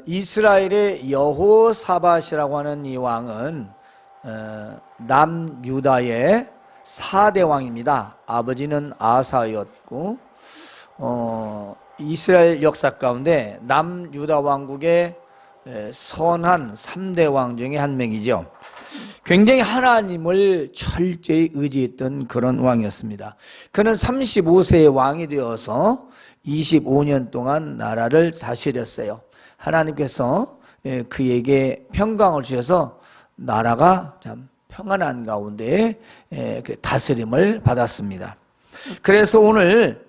이스라엘의 여호사밧이라고 하는 이 왕은 남유다의 4대 왕입니다. 아버지는 아사였고 이스라엘 역사 가운데 남유다 왕국의 선한 3대 왕 중에 한 명이죠. 굉장히 하나님을 철저히 의지했던 그런 왕이었습니다. 그는 35세의 왕이 되어서 25년 동안 나라를 다스렸어요. 하나님께서 그에게 평강을 주셔서 나라가 참 평안한 가운데 다스림을 받았습니다. 그래서 오늘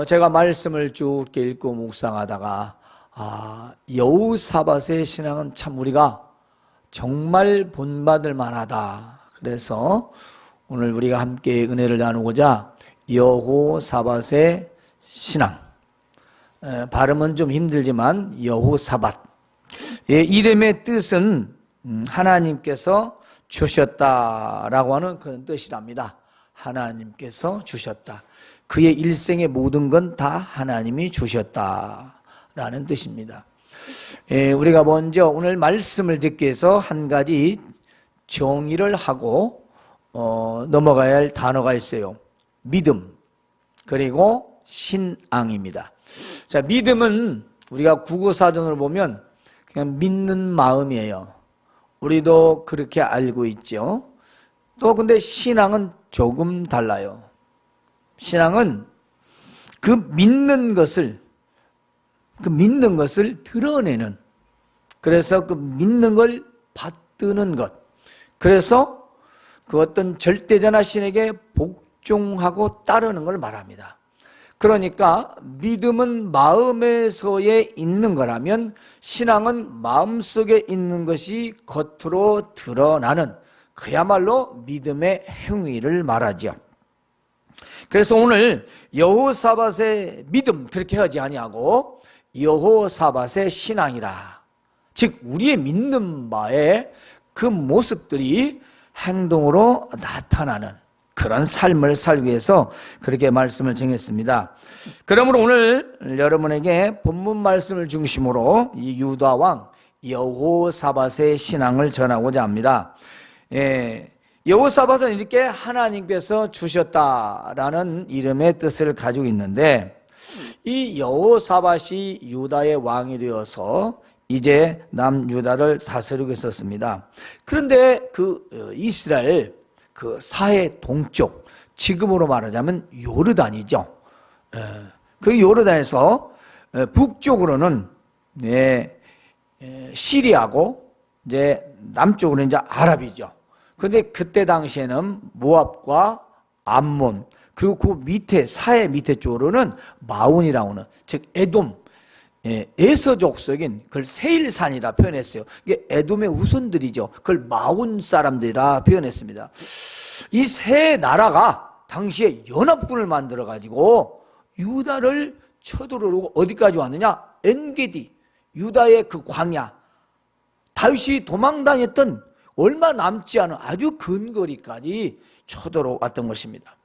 제가 말씀을 쭉 읽고 묵상하다가 여호사밧의 신앙은 참 우리가 정말 본받을 만하다. 그래서 오늘 우리가 함께 은혜를 나누고자 여호사밧의 신앙, 발음은 좀 힘들지만 여호사밧, 이름의 뜻은 하나님께서 주셨다라고 하는 그런 뜻이랍니다. 하나님께서 주셨다. 그의 일생의 모든 건 다 하나님이 주셨다라는 뜻입니다. 우리가 먼저 오늘 말씀을 듣기 위해서 한 가지 정의를 하고 넘어가야 할 단어가 있어요. 믿음 그리고 신앙입니다. 자, 믿음은 우리가 국어사전으로 보면 그냥 믿는 마음이에요. 우리도 그렇게 알고 있죠. 또 근데 신앙은 조금 달라요. 신앙은 그 믿는 것을 드러내는, 그래서 그 믿는 걸 받드는 것, 그래서 그 어떤 절대자나 신에게 복종하고 따르는 걸 말합니다. 그러니까 믿음은 마음에서에 있는 거라면 신앙은 마음속에 있는 것이 겉으로 드러나는 그야말로 믿음의 행위를 말하죠. 그래서 오늘 여호사밧의 믿음 그렇게 하지 아니하고 여호사밧의 신앙이라, 즉 우리의 믿는 바에 그 모습들이 행동으로 나타나는 그런 삶을 살기 위해서 그렇게 말씀을 정했습니다. 그러므로 오늘 여러분에게 본문 말씀을 중심으로 이 유다 왕 여호사밧의 신앙을 전하고자 합니다. 여호사밧은 이렇게 하나님께서 주셨다라는 이름의 뜻을 가지고 있는데, 이 여호사밧이 유다의 왕이 되어서 이제 남유다를 다스리고 있었습니다. 그런데 그 이스라엘 그 사해 동쪽, 지금으로 말하자면 요르단이죠. 그 요르단에서 북쪽으로는 시리아고 이제 남쪽으로는 이제 아랍이죠. 그런데 그때 당시에는 모압과 암몬, 그리고 그 밑에 사해 밑에 쪽으로는 마온이라고 하는, 즉 에돔, 에서족 속인 그걸 세일산이라 표현했어요. 이게 에돔의 후손들이죠. 그걸 마온 사람들이라 표현했습니다. 이 세 나라가 당시에 연합군을 만들어 가지고 유다를 쳐들어오고 어디까지 왔느냐? 엔게디, 유다의 그 광야, 다윗이 도망다녔던 얼마 남지 않은 아주 근거리까지 쳐들어왔던 것입니다.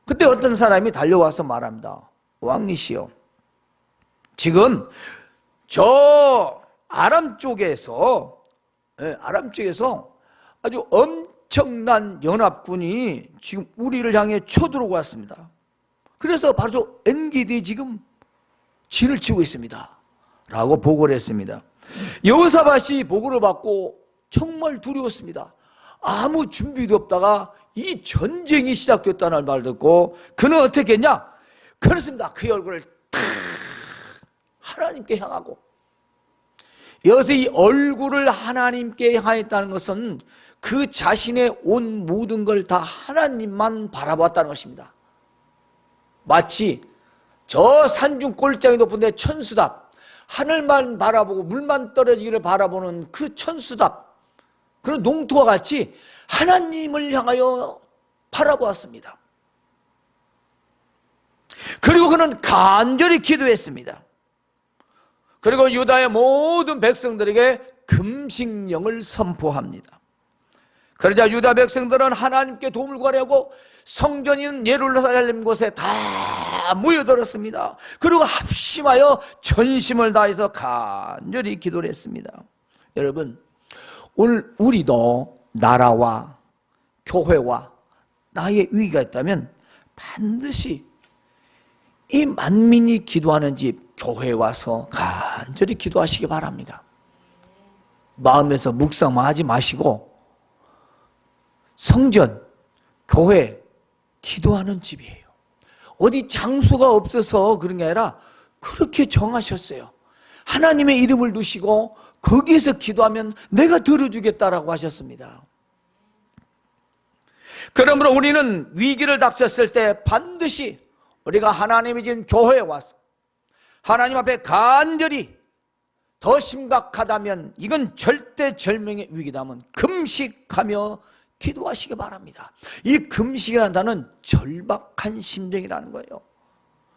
그때 어떤 사람이 달려와서 말합니다. 왕이시여, 지금 저 아람 쪽에서 아주 엄청난 연합군이 지금 우리를 향해 쳐들어오고 왔습니다. 그래서 바로 저 엔게디 지금 진을 치고 있습니다 라고 보고를 했습니다. 여호사밧이 보고를 받고 정말 두려웠습니다. 아무 준비도 없다가 이 전쟁이 시작됐다는 말 듣고 그는 어떻게 했냐? 그렇습니다. 그의 얼굴을 탁 하나님께 향하고, 여기서 이 얼굴을 하나님께 향했다는 것은 그 자신의 온 모든 걸 다 하나님만 바라보았다는 것입니다. 마치 저 산중 꼴장이 높은데 천수답, 하늘만 바라보고 물만 떨어지기를 바라보는 그 천수답, 그런 농토와 같이 하나님을 향하여 바라보았습니다. 그리고 그는 간절히 기도했습니다. 그리고 유다의 모든 백성들에게 금식령을 선포합니다. 그러자 유다 백성들은 하나님께 도움을 구하려고 성전인 예루살렘 곳에 다 다 모여들었습니다. 그리고 합심하여 전심을 다해서 간절히 기도를 했습니다. 여러분, 오늘 우리도 나라와 교회와 나의 위기가 있다면 반드시 이 만민이 기도하는 집 교회에 와서 간절히 기도하시기 바랍니다. 마음에서 묵상만 하지 마시고 성전, 교회, 기도하는 집이에요. 어디 장소가 없어서 그런 게 아니라 그렇게 정하셨어요. 하나님의 이름을 두시고 거기에서 기도하면 내가 들어주겠다라고 하셨습니다. 그러므로 우리는 위기를 닥쳤을 때 반드시 우리가 하나님이 지은 교회에 와서 하나님 앞에 간절히, 더 심각하다면 이건 절대절명의 위기다면 금식하며 기도하시기 바랍니다. 이 금식이라는 단어는 절박한 심정이라는 거예요.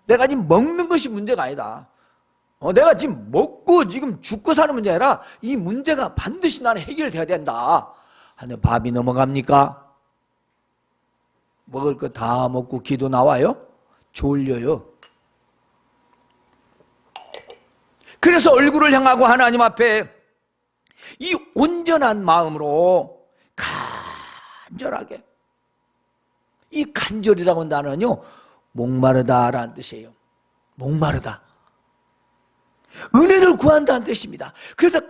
내가 지금 먹는 것이 문제가 아니다. 내가 지금 먹고 지금 죽고 사는 문제가 아니라 이 문제가 반드시 나는 해결돼야 된다. 근데 밥이 넘어갑니까? 먹을 거 다 먹고 기도 나와요? 졸려요. 그래서 얼굴을 향하고 하나님 앞에 이 온전한 마음으로 간절하게, 이 간절이라고 하는 단어는요 목마르다라는 뜻이에요. 목마르다, 은혜를 구한다는 뜻입니다. 그래서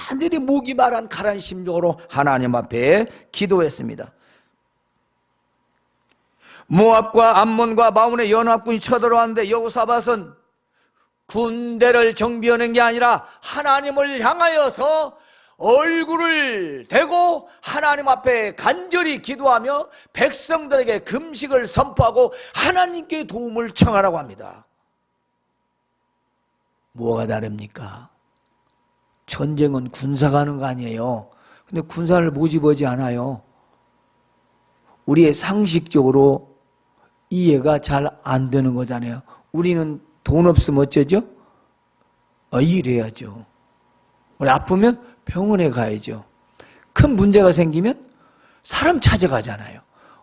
간절히 목이 마른 가란 심정으로 하나님 앞에 기도했습니다. 모압과 암몬과 마온의 연합군이 쳐들어왔는데 여호사밧은 군대를 정비하는 게 아니라 하나님을 향하여서 얼굴을 대고 하나님 앞에 간절히 기도하며 백성들에게 금식을 선포하고 하나님께 도움을 청하라고 합니다. 뭐가 다릅니까? 전쟁은 군사가 하는 거 아니에요. 근데 군사를 모집하지 않아요. 우리의 상식적으로 이해가 잘 안 되는 거잖아요. 우리는 돈 없으면 어쩌죠? 일해야죠. 우리 아프면 병원에 가야죠. 큰 문제가 생기면 사람 찾아가잖아요.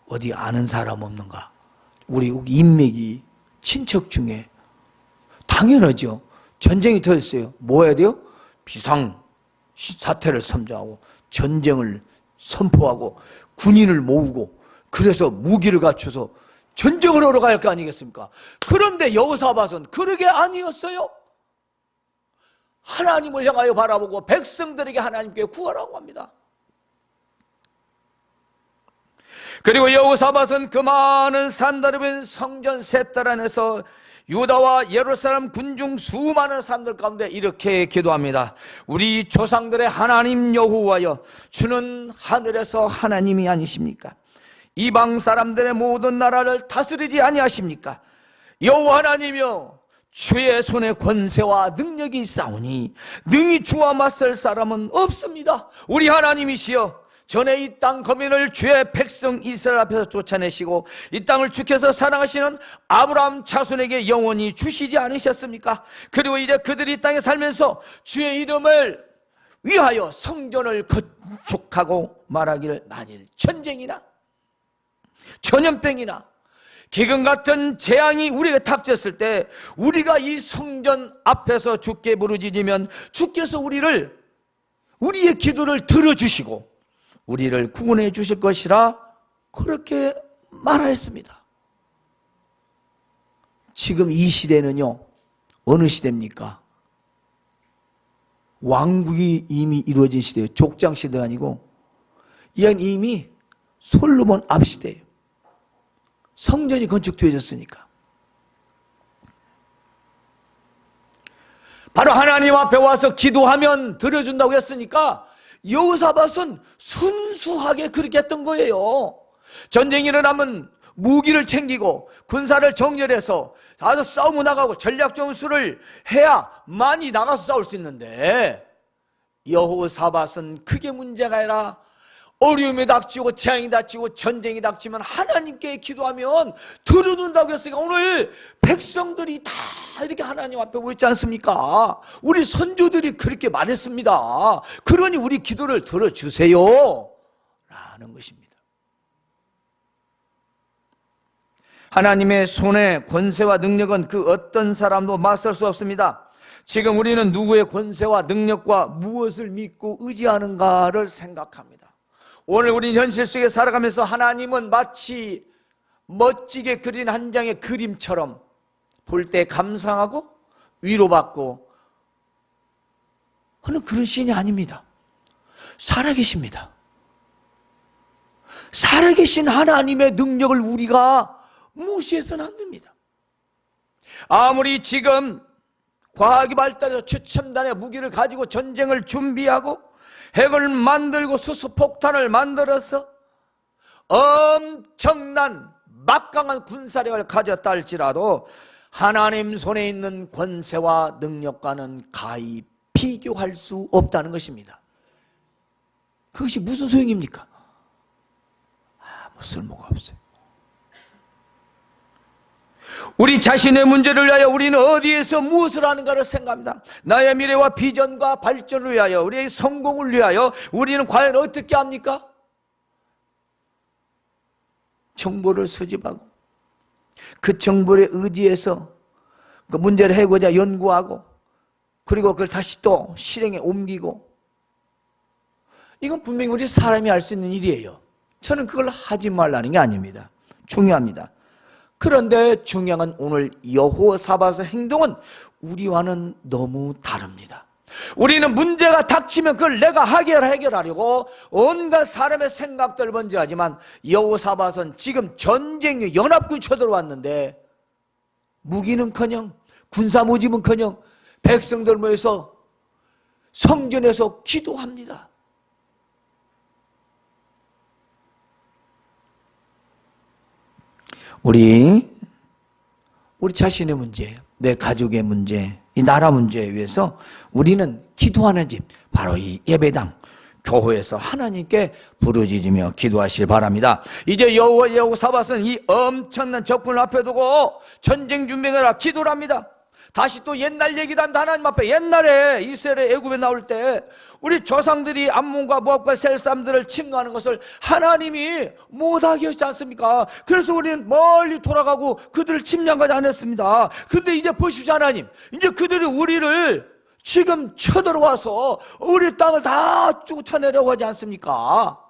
어디 아는 사람 없는가? 우리 인맥이, 친척 중에. 당연하죠. 전쟁이 터졌어요. 뭐 해야 돼요? 비상 사태를 선포하고 전쟁을 선포하고 군인을 모으고 그래서 무기를 갖춰서 전쟁을 하러 갈 거 아니겠습니까? 그런데 여호사밧은 그러게 아니었어요. 하나님을 향하여 바라보고 백성들에게 하나님께 구하라고 합니다. 그리고 여호사밧은 그 많은 산들을 빈 성전 셋달 안에서 유다와 예루살렘 군중 수많은 사람들 가운데 이렇게 기도합니다. 우리 조상들의 하나님 여호와여, 주는 하늘에서 하나님이 아니십니까? 이방 사람들의 모든 나라를 다스리지 아니하십니까? 여호와 하나님이여, 주의 손에 권세와 능력이 있사오니 능히 주와 맞설 사람은 없습니다. 우리 하나님이시여, 전에 이 땅 거민을 주의 백성 이스라엘 앞에서 쫓아내시고 이 땅을 주께서 사랑하시는 아브라함 자손에게 영원히 주시지 않으셨습니까? 그리고 이제 그들이 이 땅에 살면서 주의 이름을 위하여 성전을 건축하고 말하기를, 만일 전쟁이나 전염병이나 기근 같은 재앙이 우리에게 닥쳤을 때 우리가 이 성전 앞에서 주께 부르짖으면 주께서 우리의 기도를 들어주시고 우리를 구원해 주실 것이라 그렇게 말하였습니다. 지금 이 시대는요, 어느 시대입니까? 왕국이 이미 이루어진 시대예요. 족장 시대가 아니고 이미 솔로몬 앞 시대예요. 성전이 건축되어졌으니까. 바로 하나님 앞에 와서 기도하면 들어준다고 했으니까 여호사밧은 순수하게 그렇게 했던 거예요. 전쟁이 일어나면 무기를 챙기고 군사를 정렬해서 가서 싸우고 나가고 전략 전술을 해야 많이 나가서 싸울 수 있는데, 여호사밧은 그게 문제가 아니라 어려움이 닥치고 재앙이 닥치고 전쟁이 닥치면 하나님께 기도하면 들어준다고 했으니까 오늘 백성들이 다 이렇게 하나님 앞에 모였지 않습니까? 우리 선조들이 그렇게 말했습니다. 그러니 우리 기도를 들어주세요 라는 것입니다. 하나님의 손의 권세와 능력은 그 어떤 사람도 맞설 수 없습니다. 지금 우리는 누구의 권세와 능력과 무엇을 믿고 의지하는가를 생각합니다. 오늘 우리 현실 속에 살아가면서 하나님은 마치 멋지게 그린 한 장의 그림처럼 볼 때 감상하고 위로받고 하는 그런 신이 아닙니다. 살아계십니다. 살아계신 하나님의 능력을 우리가 무시해서는 안 됩니다. 아무리 지금 과학이 발달해서 최첨단의 무기를 가지고 전쟁을 준비하고 핵을 만들고 수소폭탄을 만들어서 엄청난 막강한 군사력을 가졌다 할지라도 하나님 손에 있는 권세와 능력과는 가히 비교할 수 없다는 것입니다. 그것이 무슨 소용입니까? 아무 쓸모가 없어요. 우리 자신의 문제를 위하여 우리는 어디에서 무엇을 하는가를 생각합니다. 나의 미래와 비전과 발전을 위하여, 우리의 성공을 위하여 우리는 과연 어떻게 합니까? 정보를 수집하고 그 정보에 의지해서 그 문제를 해고자 연구하고 그리고 그걸 다시 또 실행에 옮기고, 이건 분명히 우리 사람이 할 수 있는 일이에요. 저는 그걸 하지 말라는 게 아닙니다. 중요합니다. 그런데 중요한 건 오늘 여호사밧의 행동은 우리와는 너무 다릅니다. 우리는 문제가 닥치면 그걸 내가 해결하려고 온갖 사람의 생각들을 먼저 하지만 여호사밧은 지금 전쟁 연합군이 쳐들어왔는데 무기는커녕 군사모집은커녕 백성들 모여서 성전에서 기도합니다. 우리 자신의 문제, 내 가족의 문제, 이 나라 문제에 위해서 우리는 기도하는 집, 바로 이 예배당, 교회에서 하나님께 부르짖으며 기도하시길 바랍니다. 이제 여호사밧은 이 엄청난 적군을 앞에 두고 전쟁 준비하느라 기도를 합니다. 다시 또 옛날 얘기도 합니다. 하나님 앞에 옛날에 이스라엘 애굽에 나올 때 우리 조상들이 암몬과 모압과 셀 사람들을 침노하는 것을 하나님이 못하게 하시지 않습니까? 그래서 우리는 멀리 돌아가고 그들을 침략하지 않았습니다. 근데 이제 보십시오. 하나님, 이제 그들이 우리를 지금 쳐들어와서 우리 땅을 다 쫓아내려고 하지 않습니까?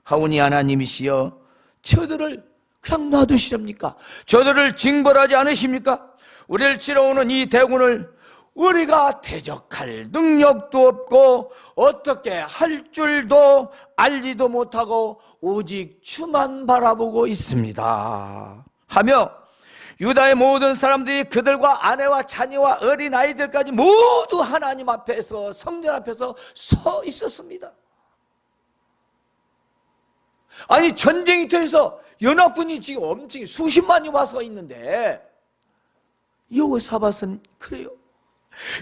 하오니 하나님이시여, 저들을 그냥 놔두시렵니까? 저들을 징벌하지 않으십니까? 우리를 치러오는 이 대군을 우리가 대적할 능력도 없고 어떻게 할 줄도 알지도 못하고 오직 주만 바라보고 있습니다 하며 유다의 모든 사람들이 그들과 아내와 자녀와 어린아이들까지 모두 하나님 앞에서, 성전 앞에서 서 있었습니다. 아니, 전쟁터에서 연합군이 지금 엄청 수십만이 와서 있는데 여호사밧은 그래요.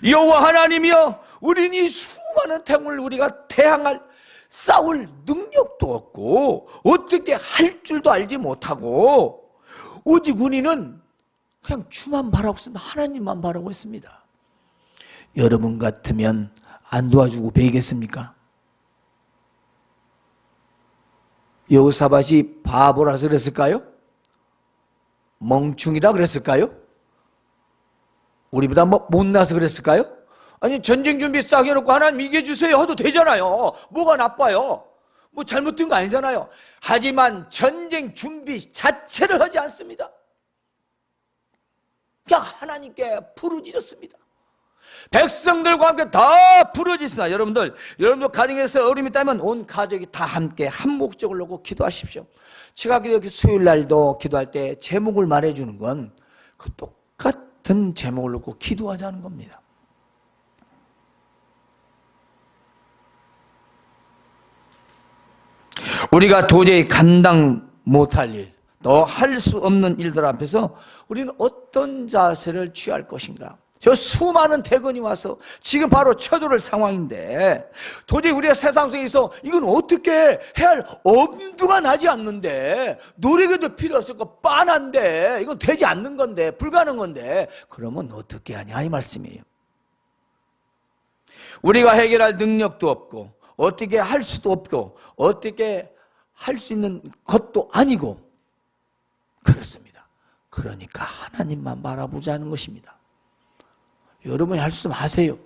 여호와 하나님이여, 우리는 이 수많은 태군을 우리가 대항할 싸울 능력도 없고 어떻게 할 줄도 알지 못하고 오직 우리는 그냥 주만 바라고 있습니다. 하나님만 바라고 있습니다. 여러분 같으면 안 도와주고 베겠습니까? 여호사밧이 바보라서 그랬을까요? 멍충이라 그랬을까요? 우리보다 못나서 그랬을까요? 아니, 전쟁 준비 싹 해놓고 하나님 이겨주세요 해도 되잖아요. 뭐가 나빠요? 뭐 잘못된 거 아니잖아요. 하지만 전쟁 준비 자체를 하지 않습니다. 그냥 하나님께 부르짖었습니다. 백성들과 함께 다 부르짖습니다. 여러분들 가정에서 어려움이 있다면 온 가족이 다 함께 한 목적을 놓고 기도하십시오. 제가 여기 수요일 날도 기도할 때 제목을 말해주는 건 그 똑같은 제목을 놓고 기도하자는 겁니다. 우리가 도저히 감당 못할 일, 또 할 수 없는 일들 앞에서 우리는 어떤 자세를 취할 것인가? 저 수많은 대군이 와서 지금 바로 쳐들어올 상황인데 도저히 우리가 세상 속에서 이건 어떻게 해야 할 엄두가 나지 않는데, 노력에도 필요 없을 거 빤한데, 이건 되지 않는 건데, 불가능한 건데, 그러면 어떻게 하냐 이 말씀이에요. 우리가 해결할 능력도 없고 어떻게 할 수도 없고 어떻게 할 수 있는 것도 아니고 그렇습니다. 그러니까 하나님만 바라보자는 것입니다. 여러분이 할 수 있으면 하세요.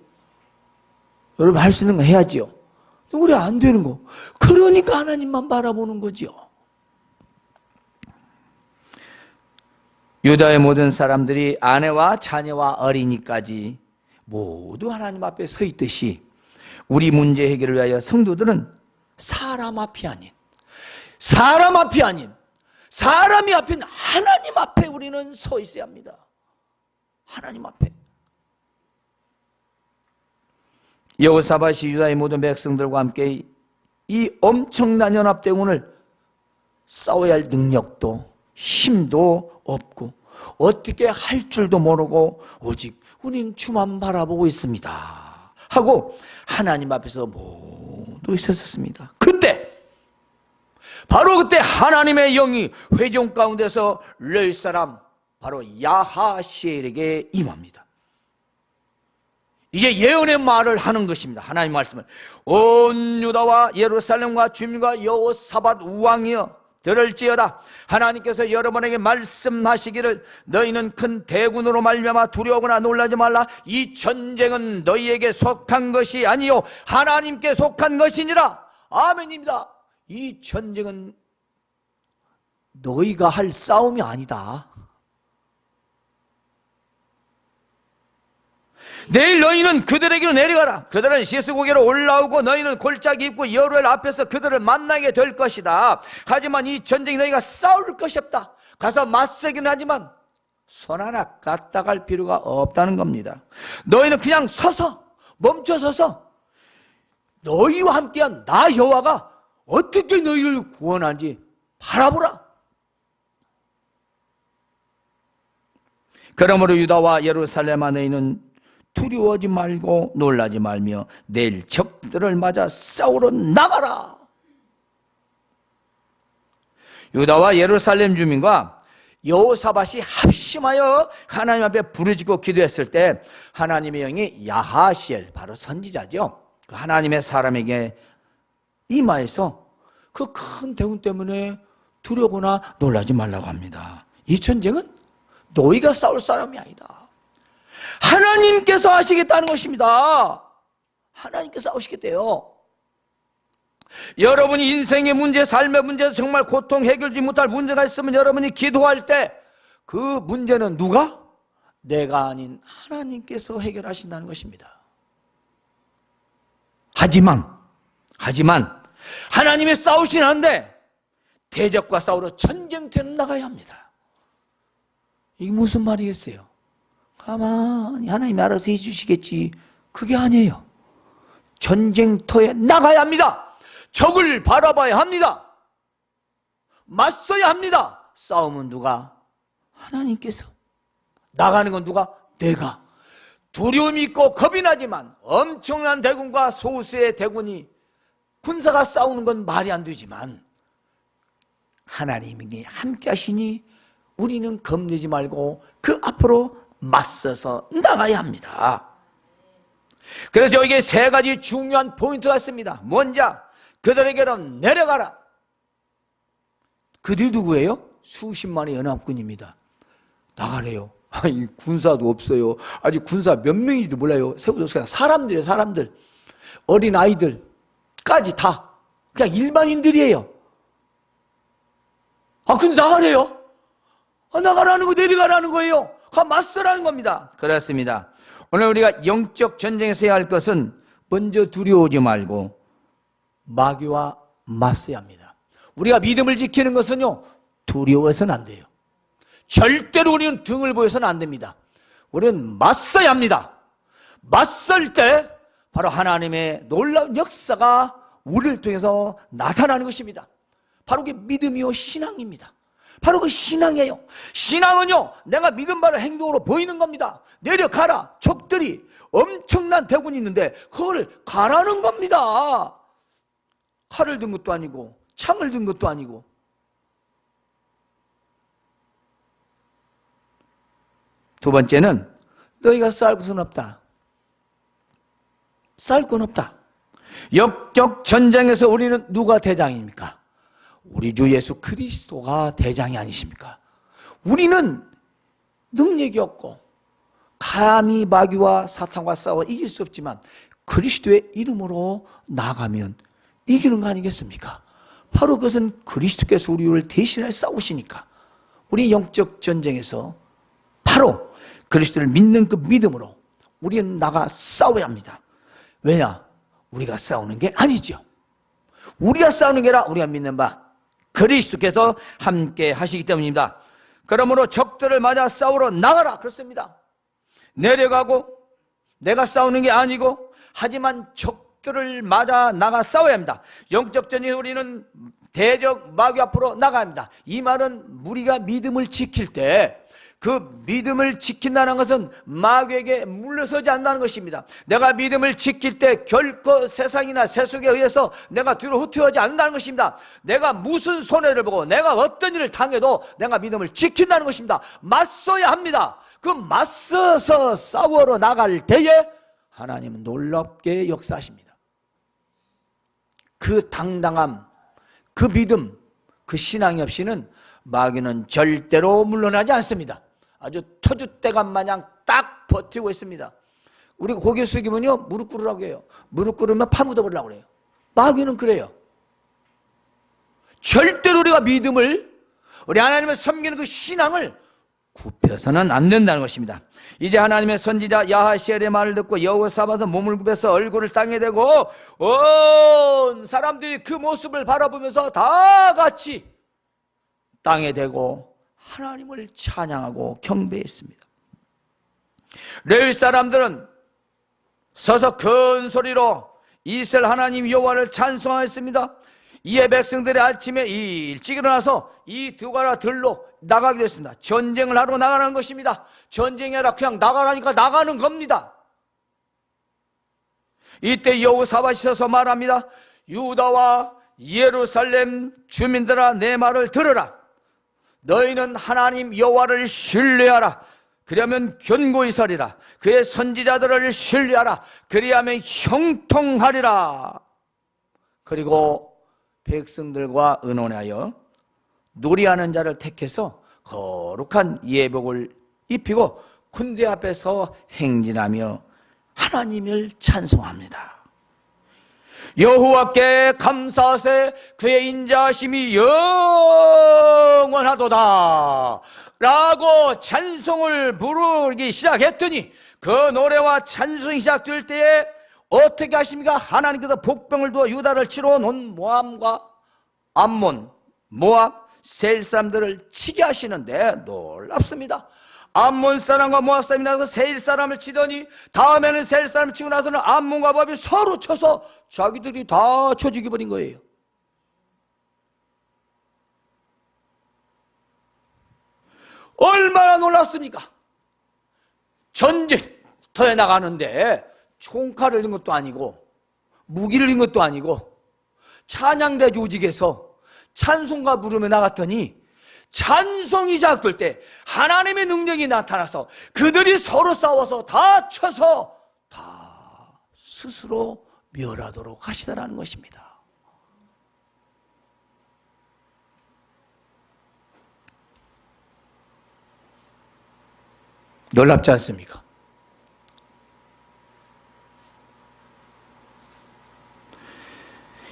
여러분 할 수 있는 거 해야지요. 우리 안 되는 거. 그러니까 하나님만 바라보는 거지요. 유다의 모든 사람들이 아내와 자녀와 어린이까지 모두 하나님 앞에 서 있듯이 우리 문제 해결을 위하여 성도들은 사람이 아닌 사람이 앞인 하나님 앞에 우리는 서 있어야 합니다. 하나님 앞에. 여호사밧이 유다의 모든 백성들과 함께 이 엄청난 연합대군을 싸워야 할 능력도 힘도 없고 어떻게 할 줄도 모르고 오직 우리는 주만 바라보고 있습니다 하고 하나님 앞에서 모두 있었습니다. 바로 그때 하나님의 영이 회중 가운데서 레위 사람 바로 야하시엘에게 임합니다. 이게 예언의 말을 하는 것입니다. 하나님 말씀을 온 유다와 예루살렘과 주민과 여호사밧 왕이여 들을지어다. 하나님께서 여러분에게 말씀하시기를 너희는 큰 대군으로 말미암아 두려워하거나 놀라지 말라. 이 전쟁은 너희에게 속한 것이 아니요 하나님께 속한 것이니라. 아멘입니다. 이 전쟁은 너희가 할 싸움이 아니다. 내일 너희는 그들에게로 내려가라. 그들은 시스고개로 올라오고 너희는 골짜기 입구 여루엘 앞에서 그들을 만나게 될 것이다. 하지만 이 전쟁이 너희가 싸울 것이 없다. 가서 맞서긴 하지만 손 하나 까딱할 필요가 없다는 겁니다. 너희는 그냥 멈춰서서 너희와 함께한 나 여호와가 어떻게 너희를 구원하는지 바라보라. 그러므로 유다와 예루살렘아 너희는 두려워하지 말고 놀라지 말며 내일 적들을 맞아 싸우러 나가라. 유다와 예루살렘 주민과 여호사밧이 합심하여 하나님 앞에 부르짖고 기도했을 때 하나님의 영이 야하시엘, 바로 선지자죠, 그 하나님의 사람에게 임하여서 그 큰 대군 때문에 두려거나 놀라지 말라고 합니다. 이 전쟁은 너희가 싸울 사람이 아니다. 하나님께서 하시겠다는 것입니다. 하나님께서 싸우시겠대요. 여러분이 인생의 문제, 삶의 문제에서 정말 고통 해결하지 못할 문제가 있으면 여러분이 기도할 때 그 문제는 누가? 내가 아닌 하나님께서 해결하신다는 것입니다. 하지만 하나님이 싸우시긴 한데 대적과 싸우러 전쟁터는 나가야 합니다. 이게 무슨 말이겠어요? 가만히 하나님이 알아서 해주시겠지, 그게 아니에요. 전쟁터에 나가야 합니다. 적을 바라봐야 합니다. 맞서야 합니다. 싸움은 누가? 하나님께서. 나가는 건 누가? 내가. 두려움이 있고 겁이 나지만 엄청난 대군과 소수의 대군이, 군사가 싸우는 건 말이 안 되지만 하나님이 함께 하시니 우리는 겁내지 말고 그 앞으로 맞서서 나가야 합니다. 그래서 여기에 세 가지 중요한 포인트가 있습니다. 먼저 그들에게로 내려가라. 그들 누구예요? 수십만의 연합군입니다. 나가래요. 아니, 군사도 없어요. 아직 군사 몇 명인지도 몰라요. 세우도 사람들이에요. 사람들. 어린 아이들까지 다 그냥 일반인들이에요. 근데 나가래요. 나가라는 거, 내려가라는 거예요. 맞서라는 겁니다. 그렇습니다. 오늘 우리가 영적 전쟁에서 해야 할 것은 먼저 두려워하지 말고 마귀와 맞서야 합니다. 우리가 믿음을 지키는 것은요, 두려워해서는 안 돼요. 절대로 우리는 등을 보여서는 안 됩니다. 우리는 맞서야 합니다. 맞설 때 바로 하나님의 놀라운 역사가 우리를 통해서 나타나는 것입니다. 바로 그게 믿음이요 신앙입니다. 바로 그 신앙이에요. 신앙은요, 내가 믿음 바를 행동으로 보이는 겁니다. 내려가라. 적들이 엄청난 대군이 있는데 그걸 가라는 겁니다. 칼을 든 것도 아니고 창을 든 것도 아니고. 두 번째는 너희가 싸울 것은 없다. 싸울 건 없다. 역적 전쟁에서 우리는 누가 대장입니까? 우리 주 예수 그리스도가 대장이 아니십니까? 우리는 능력이 없고 감히 마귀와 사탄과 싸워 이길 수 없지만 그리스도의 이름으로 나가면 이기는 거 아니겠습니까? 바로 그것은 그리스도께서 우리를 대신해 싸우시니까 우리 영적 전쟁에서 바로 그리스도를 믿는 그 믿음으로 우리는 나가 싸워야 합니다. 왜냐? 우리가 싸우는 게 아니죠. 우리가 싸우는 게 아니라 우리가 믿는 바 그리스도께서 함께 하시기 때문입니다. 그러므로 적들을 맞아 싸우러 나가라 그렇습니다. 내려가고 내가 싸우는 게 아니고 하지만 적들을 맞아 나가 싸워야 합니다. 영적 전쟁에 우리는 대적 마귀 앞으로 나가야 합니다. 이 말은 우리가 믿음을 지킬 때 그 믿음을 지킨다는 것은 마귀에게 물러서지 않는다는 것입니다. 내가 믿음을 지킬 때 결코 세상이나 세속에 의해서 내가 뒤로 후퇴하지 않는다는 것입니다. 내가 무슨 손해를 보고 내가 어떤 일을 당해도 내가 믿음을 지킨다는 것입니다. 맞서야 합니다. 그 맞서서 싸우러 나갈 때에 하나님은 놀랍게 역사하십니다. 그 당당함, 그 믿음, 그 신앙이 없이는 마귀는 절대로 물러나지 않습니다. 아주 터줏대감 마냥 딱 버티고 있습니다. 우리가 고개 숙이면요 무릎 꿇으라고 해요. 무릎 꿇으면 파 묻어버리려고 그래요. 마귀는 그래요. 절대로 우리가 믿음을, 우리 하나님을 섬기는 그 신앙을 굽혀서는 안 된다는 것입니다. 이제 하나님의 선지자 야하시엘의 말을 듣고 여호사밧은 몸을 굽혀서 얼굴을 땅에 대고 온 사람들이 그 모습을 바라보면서 다 같이 땅에 대고 하나님을 찬양하고 경배했습니다. 레위 사람들은 서서 큰 소리로 이스라엘 하나님 여호와를 찬송하였습니다. 이에 백성들이 아침에 일찍 일어나서 이 두 가라 들로 나가게 됐습니다. 전쟁을 하러 나가는 것입니다. 전쟁이 아니라 그냥 나가라니까 나가는 겁니다. 이때 여호사밧이 서서 말합니다. 유다와 예루살렘 주민들아 내 말을 들으라. 너희는 하나님 여호와를 신뢰하라. 그러면 견고히 서리라. 그의 선지자들을 신뢰하라. 그리하면 형통하리라. 그리고 백성들과 의논하여 놀이하는 자를 택해서 거룩한 예복을 입히고 군대 앞에서 행진하며 하나님을 찬송합니다. 여호와께 감사하세 그의 인자하심이 영원하도다 라고 찬송을 부르기 시작했더니 그 노래와 찬송이 시작될 때에 어떻게 하십니까? 하나님께서 복병을 두어 유다를 치러 온 모함과 암몬, 모압, 세일 사람들을 치게 하시는데 놀랍습니다. 암몬 사람과 모압 사람이 나서 세일 사람을 치더니 다음에는 세일 사람을 치고 나서는 암몬과 모압이 서로 쳐서 자기들이 다 쳐 죽여버린 거예요. 얼마나 놀랐습니까? 전쟁터에 나가는데 총칼을 든 것도 아니고 무기를 든 것도 아니고 찬양대 조직에서 찬송가 부르며 나갔더니 찬송이 시작될 때 하나님의 능력이 나타나서 그들이 서로 싸워서 다 쳐서 다 스스로 멸하도록 하시더라는 것입니다. 놀랍지 않습니까?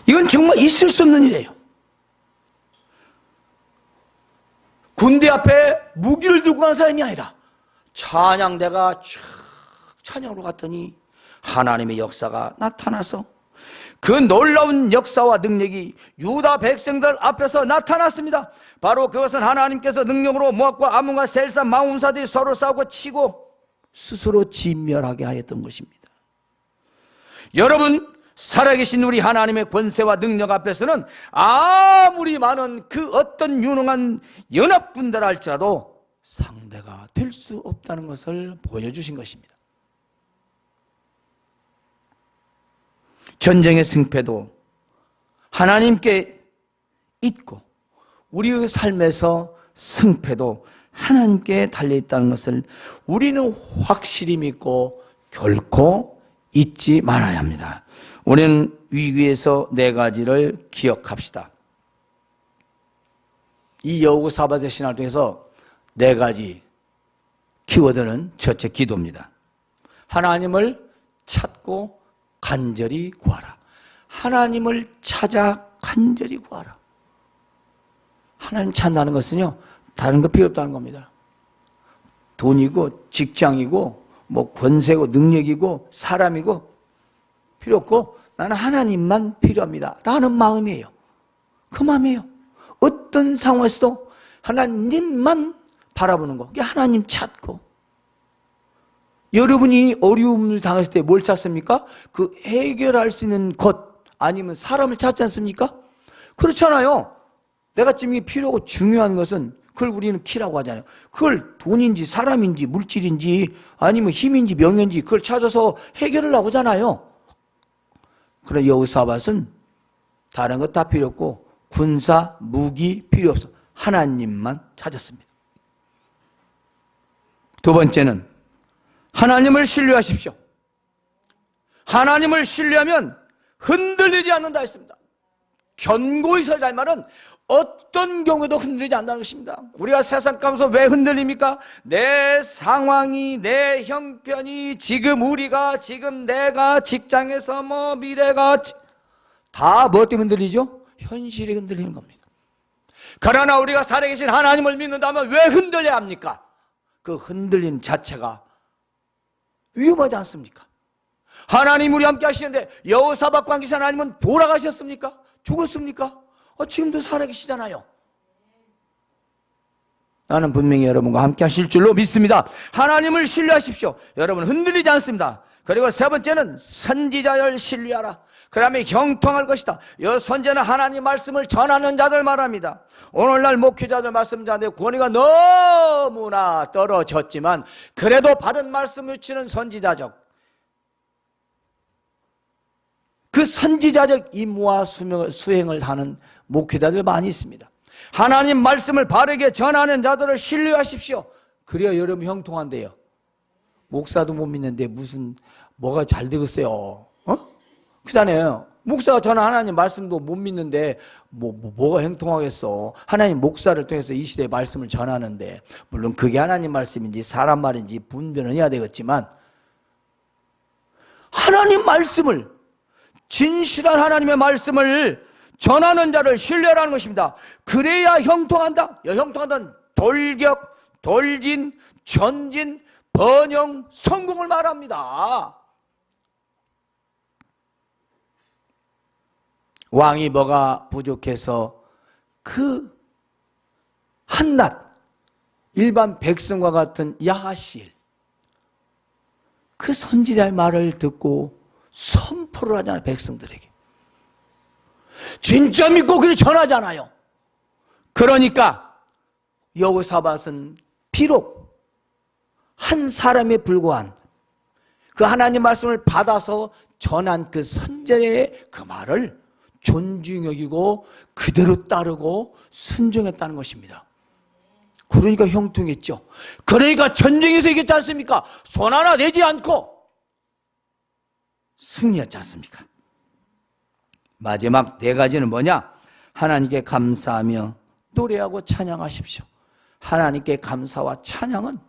이건 정말 있을 수 없는 일이에요. 군대 앞에 무기를 들고 간 사람이 아니라 찬양대가 쫙 찬양으로 갔더니 하나님의 역사가 나타나서 그 놀라운 역사와 능력이 유다 백성들 앞에서 나타났습니다. 바로 그것은 하나님께서 능력으로 모압과 암몬과 셀사 마운사들이 서로 싸우고 치고 스스로 진멸하게 하였던 것입니다. 여러분, 살아계신 우리 하나님의 권세와 능력 앞에서는 아무리 많은 그 어떤 유능한 연합군들 할지라도 상대가 될 수 없다는 것을 보여주신 것입니다. 전쟁의 승패도 하나님께 있고 우리의 삶에서 승패도 하나님께 달려있다는 것을 우리는 확실히 믿고 결코 잊지 말아야 합니다. 우리는 위기에서 네 가지를 기억합시다. 이 여호사밧의 신화를 통해서 네 가지 키워드는 첫째 기도입니다. 하나님을 찾고 간절히 구하라. 하나님을 찾아 간절히 구하라. 하나님 찾는다는 것은요, 다른 거 필요 없다는 겁니다. 돈이고 직장이고 뭐 권세고 능력이고 사람이고 필요 없고 나는 하나님만 필요합니다 라는 마음이에요. 그 마음이에요. 어떤 상황에서도 하나님만 바라보는 거, 그게 하나님 찾고. 여러분이 어려움을 당했을 때 뭘 찾습니까? 그 해결할 수 있는 것 아니면 사람을 찾지 않습니까? 그렇잖아요. 내가 지금 이게 필요하고 중요한 것은 그걸 우리는 키라고 하잖아요. 그걸 돈인지 사람인지 물질인지 아니면 힘인지 명예인지 그걸 찾아서 해결을 하고잖아요. 그러나 여호사밧은 다른 것 다 필요 없고 군사, 무기 필요 없어. 하나님만 찾았습니다. 두 번째는 하나님을 신뢰하십시오. 하나님을 신뢰하면 흔들리지 않는다 했습니다. 견고히 서리라 이 말은 어떤 경우에도 흔들리지 않는다는 것입니다. 우리가 세상 가운데서 왜 흔들립니까? 내 상황이, 내 형편이, 지금 우리가, 지금 내가 직장에서 뭐 미래가 다 뭐 때문에 흔들리죠? 현실이 흔들리는 겁니다. 그러나 우리가 살아계신 하나님을 믿는다면 왜 흔들려야 합니까? 그 흔들림 자체가 위험하지 않습니까? 하나님 우리 함께 하시는데 여호사밧과 함께 계신 하나님은 돌아가셨습니까? 죽었습니까? 지금도 살아계시잖아요. 나는 분명히 여러분과 함께 하실 줄로 믿습니다. 하나님을 신뢰하십시오. 여러분은 흔들리지 않습니다. 그리고 세 번째는 선지자를 신뢰하라. 그러면 형통할 것이다. 이 선지자는 하나님 말씀을 전하는 자들 말합니다. 오늘날 목회자들 말씀자인데 권위가 너무나 떨어졌지만 그래도 바른 말씀 외치는 선지자적, 그 선지자적 임무와 수행을 하는 목회자들 많이 있습니다. 하나님 말씀을 바르게 전하는 자들을 신뢰하십시오. 그래야 여러분 형통한대요. 목사도 못 믿는데 무슨 뭐가 잘 되겠어요? 그러잖아요. 목사가 전한 하나님 말씀도 못 믿는데 뭐가 형통하겠어? 하나님 목사를 통해서 이 시대의 말씀을 전하는데, 물론 그게 하나님 말씀인지 사람 말인지 분별은 해야 되겠지만 하나님 말씀을, 진실한 하나님의 말씀을 전하는 자를 신뢰하라는 것입니다. 그래야 형통한다. 형통한다는 돌격, 돌진, 전진, 번영, 성공을 말합니다. 왕이 뭐가 부족해서 그 한낱 일반 백성과 같은 야하시엘, 그 선지자의 말을 듣고 선포를 하잖아요. 백성들에게 진짜 믿고 그렇게 전하잖아요. 그러니까 여호사밧은 비록 한 사람에 불과한 그 하나님 말씀을 받아서 전한 그 선지자의 그 말을 존중히 여기고 그대로 따르고 순종했다는 것입니다. 그러니까 형통했죠. 그러니까 전쟁에서 이겼지 않습니까? 손 하나 내지 않고 승리했지 않습니까? 마지막 네 가지는 뭐냐? 하나님께 감사하며 노래하고 찬양하십시오. 하나님께 감사와 찬양은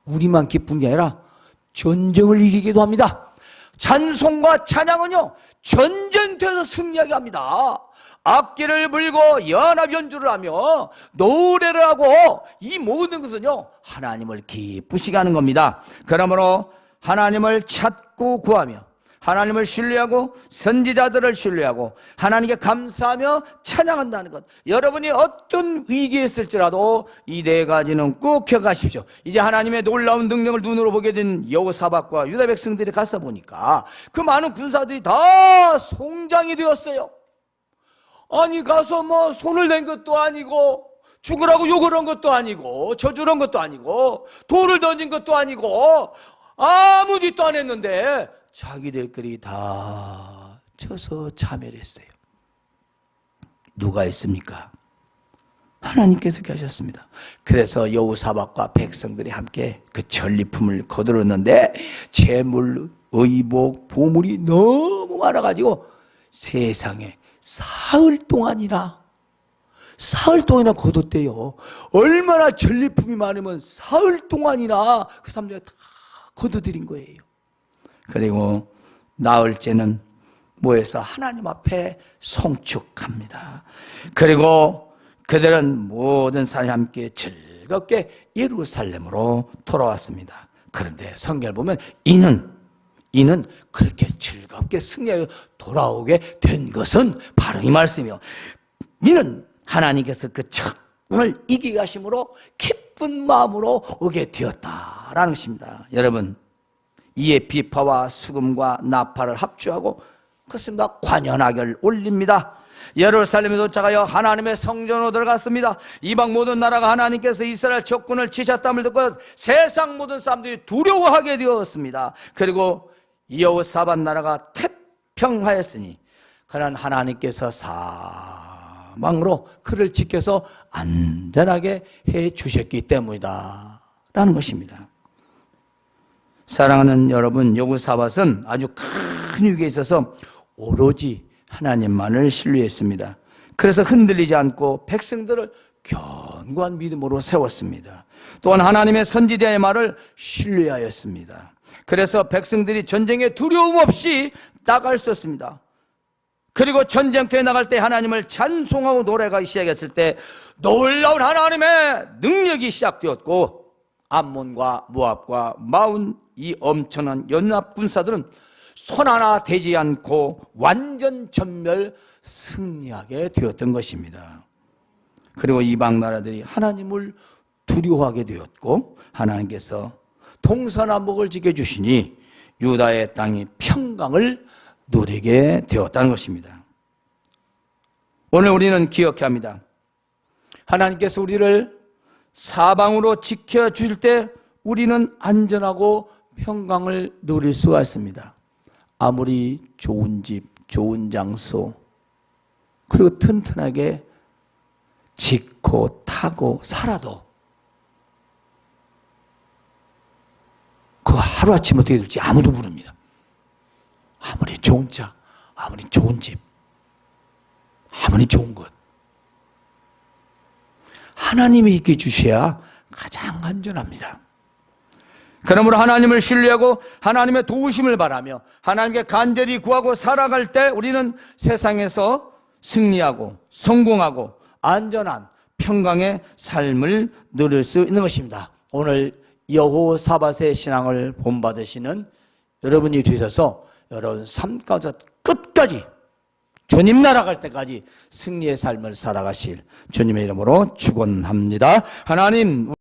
우리만 기쁜 게 아니라 전쟁을 이기기도 합니다. 찬송과 찬양은요, 전쟁터에서 승리하게 합니다. 악기를 불고 연합 연주를 하며 노래를 하고 이 모든 것은요, 하나님을 기쁘시게 하는 겁니다. 그러므로 하나님을 찾고 구하며 하나님을 신뢰하고 선지자들을 신뢰하고 하나님께 감사하며 찬양한다는 것, 여러분이 어떤 위기에 있을지라도 이 네 가지는 꼭 기억하십시오. 이제 하나님의 놀라운 능력을 눈으로 보게 된 여호사밧과 유다 백성들이 가서 보니까 그 많은 군사들이 다 송장이 되었어요. 아니 가서 뭐 손을 댄 것도 아니고 죽으라고 욕을 한 것도 아니고 저주를 한 것도 아니고 돌을 던진 것도 아니고 아무 짓도 안 했는데 자기들끼리 다 쳐서 자멸했어요. 누가 했습니까? 하나님께서 계셨습니다. 그래서 여호사밧과 백성들이 함께 그 전리품을 거두었는데 재물, 의복, 보물이 너무 많아가지고 세상에 사흘 동안이나 사흘 동안이나 거뒀대요. 얼마나 전리품이 많으면 사흘 동안이나 그 사람들이 다 거둬들인 거예요. 그리고 나흘째는 모여서 하나님 앞에 송축합니다. 그리고 그들은 모든 사람이 함께 즐겁게 예루살렘으로 돌아왔습니다. 그런데 성경을 보면 이는 그렇게 즐겁게 승리하여 돌아오게 된 것은 바로 이 말씀이요. 이는 하나님께서 그 적을 이기게 하심으로 기쁜 마음으로 오게 되었다라는 것입니다. 여러분, 이에 비파와 수금과 나팔을 합주하고 그것은 다 관현악을 올립니다. 예루살렘에 도착하여 하나님의 성전으로 들어갔습니다. 이방 모든 나라가 하나님께서 이스라엘 적군을 치셨다함을 듣고 세상 모든 사람들이 두려워하게 되었습니다. 그리고 여호사밧 나라가 태평하였으니 그는 하나님께서 사망으로 그를 지켜서 안전하게 해 주셨기 때문이다 라는 것입니다. 사랑하는 여러분, 여호사밧은 아주 큰 위기에 있어서 오로지 하나님만을 신뢰했습니다. 그래서 흔들리지 않고 백성들을 견고한 믿음으로 세웠습니다. 또한 하나님의 선지자의 말을 신뢰하였습니다. 그래서 백성들이 전쟁에 두려움 없이 나갈 수 있습니다. 그리고 전쟁터에 나갈 때 하나님을 찬송하고 노래가 시작했을 때 놀라운 하나님의 능력이 시작되었고, 암몬과 모압과 마운 이 엄청난 연합 군사들은 손 하나 대지 않고 완전 전멸 승리하게 되었던 것입니다. 그리고 이방 나라들이 하나님을 두려워하게 되었고, 하나님께서 동서남북을 지켜주시니 유다의 땅이 평강을 누리게 되었다는 것입니다. 오늘 우리는 기억해야 합니다. 하나님께서 우리를 사방으로 지켜주실 때 우리는 안전하고 평강을 누릴 수가 있습니다. 아무리 좋은 집, 좋은 장소, 그리고 튼튼하게 짓고 타고 살아도 그 하루아침에 어떻게 될지 아무도 모릅니다. 아무리 좋은 차, 아무리 좋은 집, 아무리 좋은 것, 하나님이 있게 주셔야 가장 안전합니다. 그러므로 하나님을 신뢰하고 하나님의 도우심을 바라며 하나님께 간절히 구하고 살아갈 때 우리는 세상에서 승리하고 성공하고 안전한 평강의 삶을 누릴 수 있는 것입니다. 오늘 여호사밧의 신앙을 본받으시는 여러분이 되셔서 여러분 삶 가운데 끝까지 주님 나라 갈 때까지 승리의 삶을 살아가실 주님의 이름으로 축원합니다. 하나님